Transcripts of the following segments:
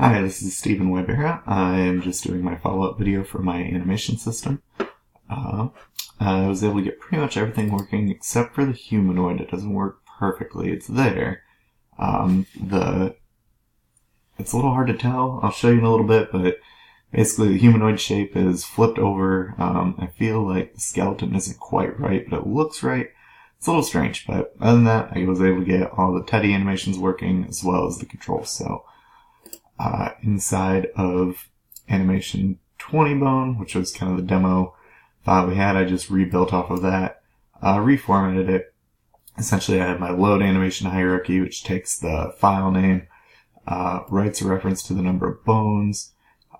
Hi, this is Stephen Webera. I'm just doing my follow-up video for my animation system. I was able to get pretty much everything working except for the humanoid. It doesn't work perfectly. It's there. It's a little hard to tell. I'll show you in a little bit, but basically the humanoid shape is flipped over. I feel like the skeleton isn't quite right, but it looks right. It's a little strange, but other than that, I was able to get all the Teddy animations working as well as the controls. So inside of animation 20 bone, which was kind of the demo file we had, I just rebuilt off of that, reformatted it. Essentially, I have my load animation hierarchy, which takes the file name, writes a reference to the number of bones,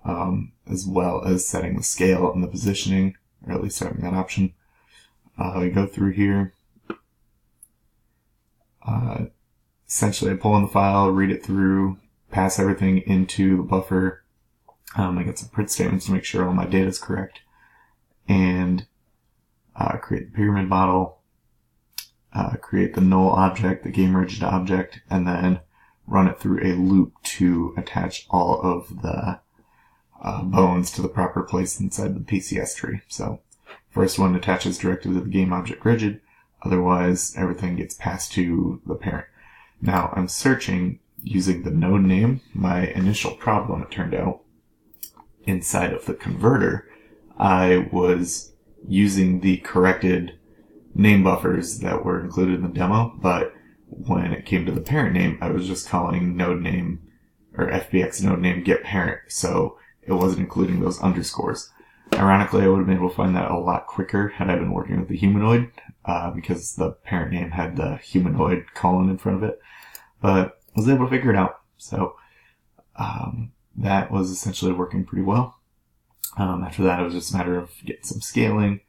as well as setting the scale and the positioning, or at least having that option. We go through here. Essentially, I pull in the file, read it through, pass everything into the buffer. I get some print statements to make sure all my data is correct, and create the pyramid model, create the null object, the game rigid object, and then run it through a loop to attach all of the bones to the proper place inside the PCS tree. So first one attaches directly to the game object rigid, otherwise everything gets passed to the parent. Now I'm searching using the node name. My initial problem, it turned out, inside of the converter, I was using the corrected name buffers that were included in the demo, but when it came to the parent name, I was just calling node name, or FBX node name get parent, so it wasn't including those underscores. Ironically, I would have been able to find that a lot quicker had I been working with the humanoid, because the parent name had the humanoid colon in front of it, but I was able to figure it out. So that was essentially working pretty well. After that, it was just a matter of getting some scaling,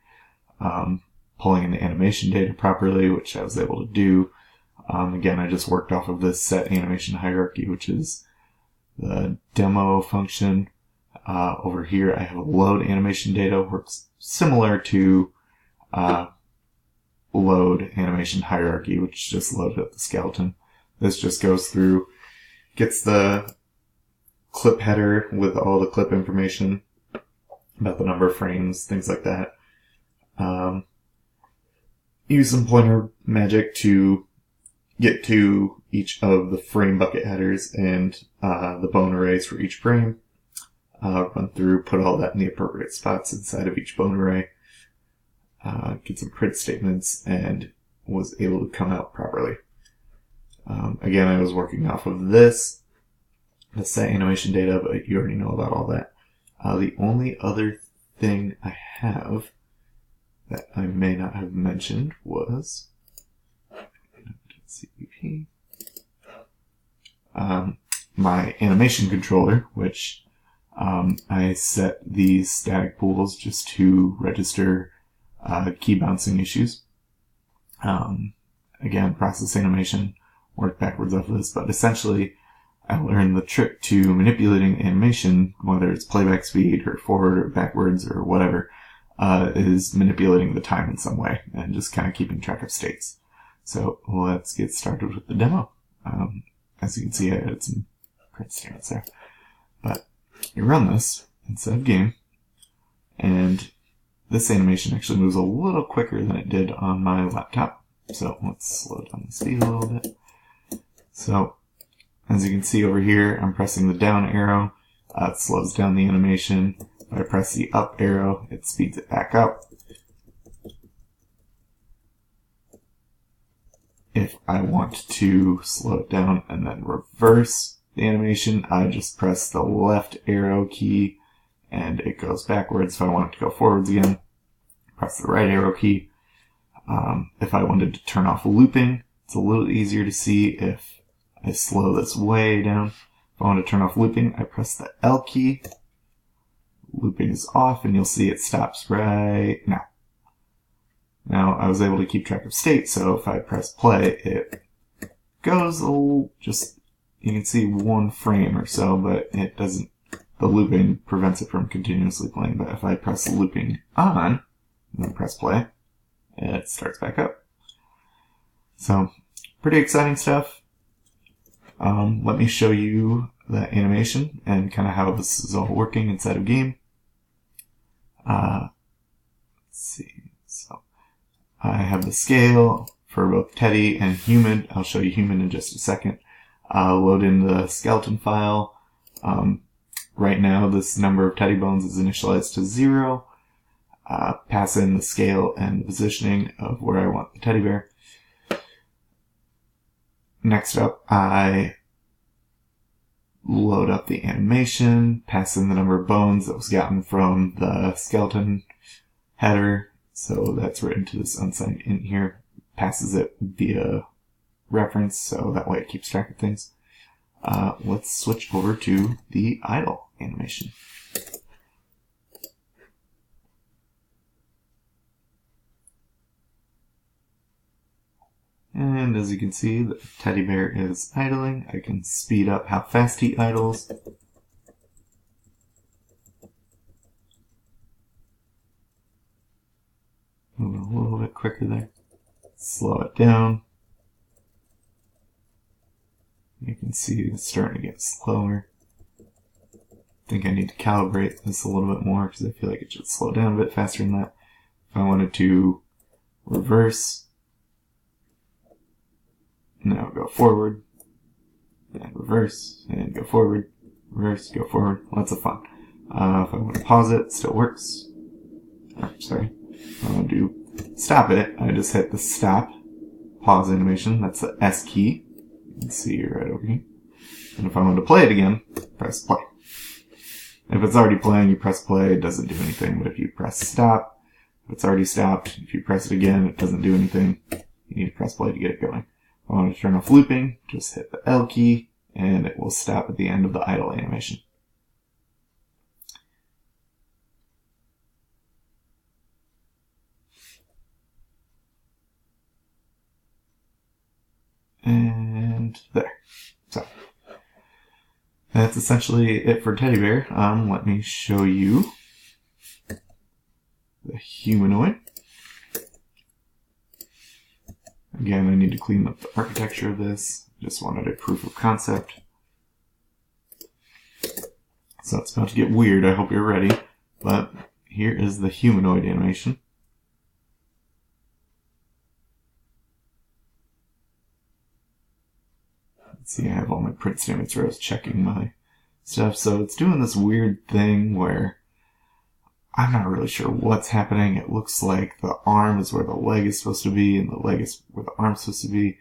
pulling in the animation data properly, which I was able to do. Again, I just worked off of this set animation hierarchy, which is the demo function. Over here, I have a load animation data, works similar to load animation hierarchy, which just loaded up the skeleton. This just goes through, gets the clip header with all the clip information about the number of frames, things like that. Use some pointer magic to get to each of the frame bucket headers and the bone arrays for each frame. Run through, put all that in the appropriate spots inside of each bone array. Get some print statements, and was able to come out properly. Again, I was working off of the set animation data, but you already know about all that. The only other thing I have that I may not have mentioned was CPP. My animation controller, which I set these static pools just to register key bouncing issues. Again, process animation, work backwards off of this, but essentially I learned the trick to manipulating animation, whether it's playback speed or forward or backwards or whatever, is manipulating the time in some way and just kind of keeping track of states. So let's get started with the demo. As you can see, I added some print statements there. But you run this inside of game, and this animation actually moves a little quicker than it did on my laptop. So let's slow down the speed a little bit. So as you can see over here, I'm pressing the down arrow. It slows down the animation. If I press the up arrow, it speeds it back up. If I want to slow it down and then reverse the animation, I just press the left arrow key and it goes backwards. If I want it to go forwards again, press the right arrow key. If I wanted to turn off looping, it's a little easier to see if I slow this way down. If I want to turn off looping, I press the L key. Looping is off, and you'll see it stops right now. Now, I was able to keep track of state, so if I press play, it goes just, you can see one frame or so, but it doesn't, the looping prevents it from continuously playing. But if I press looping on, and then press play, it starts back up. So, pretty exciting stuff. Let me show you the animation and kind of how this is all working inside of game. Let's see. So I have the scale for both teddy and human. I'll show you human in just a second. Load in the skeleton file. Right now, this number of teddy bones is initialized to 0. Pass in the scale and the positioning of where I want the teddy bear. Next up, I load up the animation, pass in the number of bones that was gotten from the skeleton header. So that's written to this unsigned int here. Passes it via reference, so that way it keeps track of things. Let's switch over to the idle animation. And as you can see, the teddy bear is idling. I can speed up how fast he idles. Move it a little bit quicker there. Slow it down. You can see it's starting to get slower. I think I need to calibrate this a little bit more because I feel like it should slow down a bit faster than that. If I wanted to reverse, now go forward, and reverse, and go forward, reverse, go forward. Lots of fun. If I want to pause it, it still works. Oh, sorry. If I want to stop it, I just hit the stop pause animation. That's the S key. You can see right over here. And if I want to play it again, press play. If it's already playing, you press play, it doesn't do anything. But if you press stop, if it's already stopped, if you press it again, it doesn't do anything. You need to press play to get it going. If I want to turn off looping, just hit the L key, and it will stop at the end of the idle animation. And there. So that's essentially it for teddy bear. Let me show you the humanoid. Again, I need to clean up the architecture of this. Just wanted a proof of concept. So it's about to get weird. I hope you're ready. But here is the humanoid animation. Let's see, I have all my print statements where I was checking my stuff. So it's doing this weird thing where I'm not really sure what's happening. It looks like the arm is where the leg is supposed to be, and the leg is where the arm's supposed to be.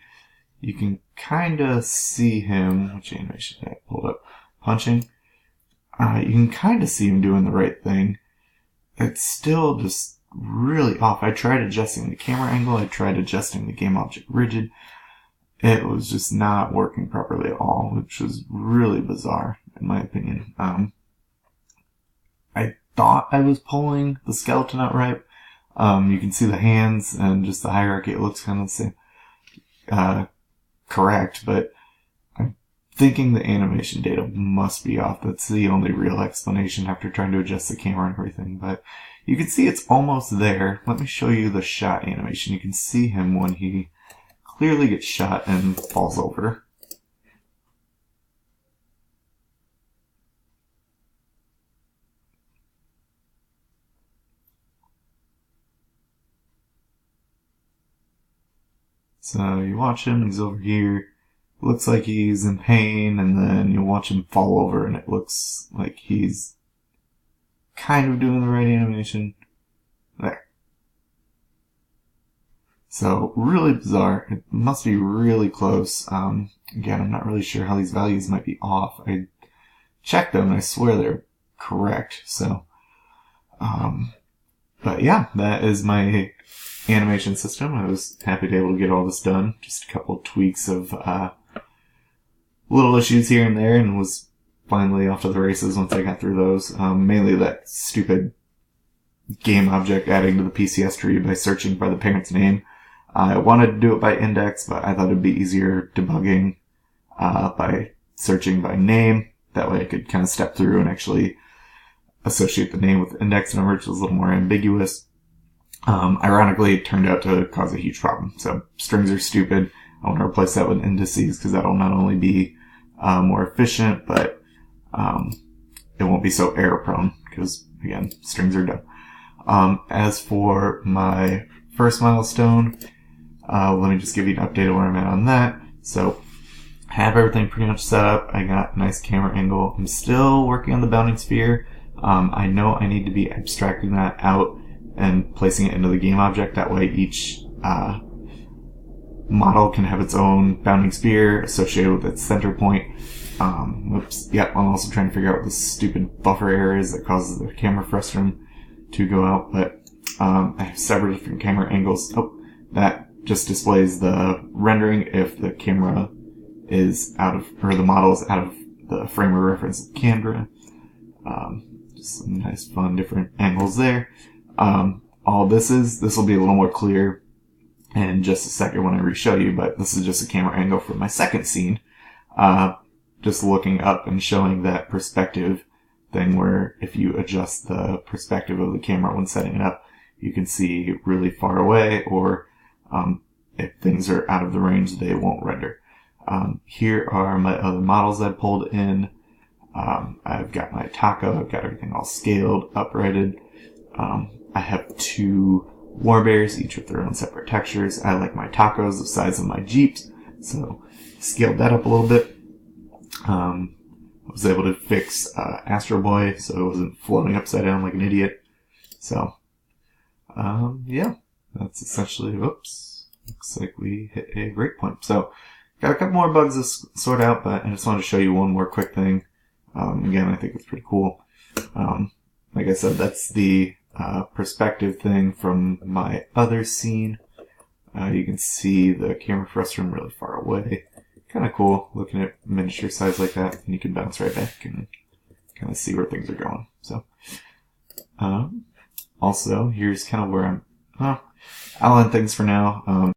You can kind of see him, which animation did I pulled up? Punching. You can kind of see him doing the right thing. It's still just really off. I tried adjusting the camera angle. I tried adjusting the game object rigid. It was just not working properly at all, which was really bizarre, in my opinion. I thought I was pulling the skeleton out right. You can see the hands and just the hierarchy. It looks kind of the same. Correct, but I'm thinking the animation data must be off. That's the only real explanation after trying to adjust the camera and everything. But you can see it's almost there. Let me show you the shot animation. You can see him when he clearly gets shot and falls over. So you watch him, he's over here, looks like he's in pain, and then you watch him fall over and it looks like he's kind of doing the right animation. There. So really bizarre. It must be really close. Again, I'm not really sure how these values might be off. I checked them and I swear they're correct. So, but yeah, that is my animation system. I was happy to be able to get all this done. Just a couple of tweaks of little issues here and there, and was finally off to the races once I got through those. Mainly that stupid game object adding to the PCS tree by searching by the parent's name. I wanted to do it by index, but I thought it'd be easier debugging by searching by name. That way I could kind of step through and actually associate the name with the index number, which was a little more ambiguous. Ironically, it turned out to cause a huge problem. So strings are stupid. I want to replace that with indices because that'll not only be more efficient, but it won't be so error prone because, again, strings are dumb. As for my first milestone, let me just give you an update of where I'm at on that. So I have everything pretty much set up. I got a nice camera angle. I'm still working on the bounding sphere. I know I need to be abstracting that out and placing it into the game object. That way each model can have its own bounding sphere associated with its center point. Oops. Yep, I'm also trying to figure out what this stupid buffer error is that causes the camera frustum to go out. But I have several different camera angles. Oh, that just displays the rendering if the camera is out of, or the model is out of the frame of reference of the camera. Just some nice, fun, different angles there. All this will be a little more clear in just a second when I re-show you, but this is just a camera angle from my second scene. Just looking up and showing that perspective thing where if you adjust the perspective of the camera when setting it up, you can see really far away, or if things are out of the range, they won't render. Here are my other models I pulled in. I've got my taco. I've got everything all scaled, uprighted. I have 2 war bears, each with their own separate textures. I like my tacos the size of my Jeeps, so scaled that up a little bit. I was able to fix Astro Boy so it wasn't floating upside down like an idiot. So, yeah, that's essentially, whoops, looks like we hit a breakpoint. So, got a couple more bugs to sort out, but I just wanted to show you one more quick thing. Again, I think it's pretty cool. Like I said, that's the perspective thing from my other scene. You can see the camera frustum really far away. Kind of cool looking at miniature size like that, and you can bounce right back and kind of see where things are going. So, also, here's kind of where I'll end things for now.